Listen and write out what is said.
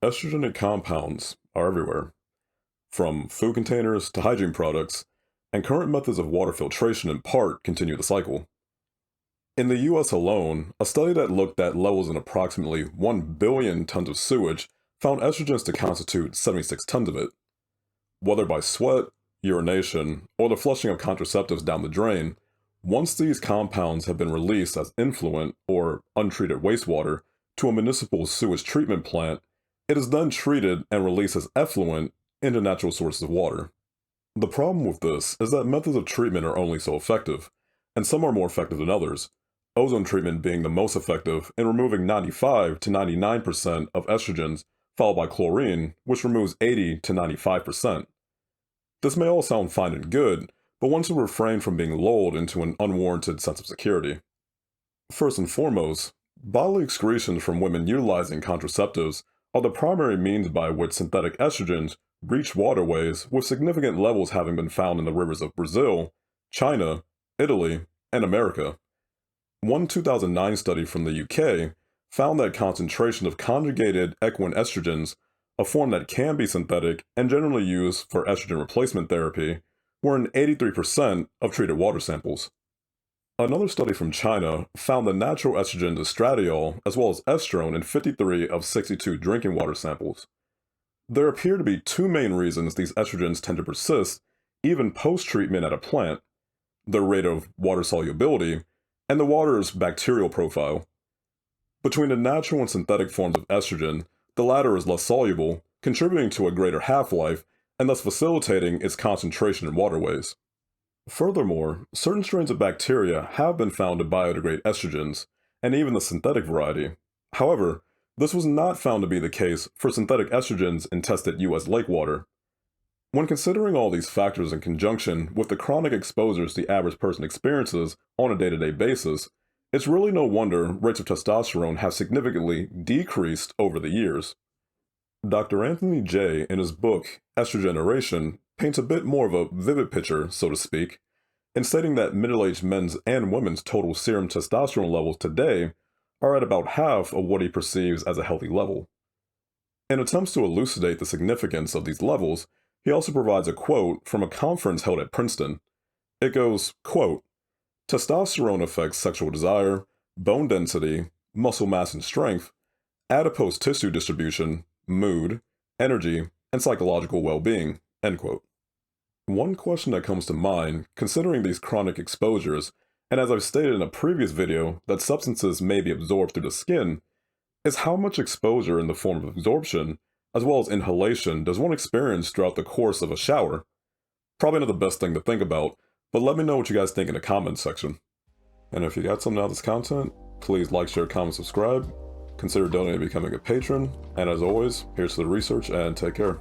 Estrogenic compounds are everywhere, from food containers to hygiene products, and current methods of water filtration in part continue the cycle. In the US alone, a study that looked at levels in approximately 1 billion tons of sewage found estrogens to constitute 76 tons of it. Whether by sweat, urination, or the flushing of contraceptives down the drain, once these compounds have been released as influent or untreated wastewater to a municipal sewage treatment plant, it is then treated and released as effluent into natural sources of water. The problem with this is that methods of treatment are only so effective, and some are more effective than others, ozone treatment being the most effective in removing 95 to 99% of estrogens, followed by chlorine, which removes 80 to 95%. This may all sound fine and good, but one should refrain from being lulled into an unwarranted sense of security. First and foremost, bodily excretions from women utilizing contraceptives are the primary means by which synthetic estrogens reach waterways, with significant levels having been found in the rivers of Brazil, China, Italy, and America. One 2009 study from the UK found that concentration of conjugated equine estrogens, a form that can be synthetic and generally used for estrogen replacement therapy, were in 83% of treated water samples. Another study from China found the natural estrogen estradiol as well as estrone in 53 of 62 drinking water samples. There appear to be two main reasons these estrogens tend to persist even post-treatment at a plant: their rate of water solubility and the water's bacterial profile. Between the natural and synthetic forms of estrogen, the latter is less soluble, contributing to a greater half-life and thus facilitating its concentration in waterways. Furthermore, certain strains of bacteria have been found to biodegrade estrogens, and even the synthetic variety. However, this was not found to be the case for synthetic estrogens in tested US lake water. When considering all these factors in conjunction with the chronic exposures the average person experiences on a day-to-day basis, it's really no wonder rates of testosterone have significantly decreased over the years. Dr. Anthony Jay, in his book Estrogeneration, paints a bit more of a vivid picture, so to speak, in stating that middle-aged men's and women's total serum testosterone levels today are at about half of what he perceives as a healthy level. In attempts to elucidate the significance of these levels, he also provides a quote from a conference held at Princeton. It goes, quote, "Testosterone affects sexual desire, bone density, muscle mass and strength, adipose tissue distribution, mood, energy, and psychological well-being," end quote. One question that comes to mind, considering these chronic exposures, and as I've stated in a previous video that substances may be absorbed through the skin, is how much exposure in the form of absorption, as well as inhalation, does one experience throughout the course of a shower? Probably not the best thing to think about, but let me know what you guys think in the comments section. And if you got something out of this content, please like, share, comment, subscribe, consider donating and becoming a patron, and as always, here's to the research and take care.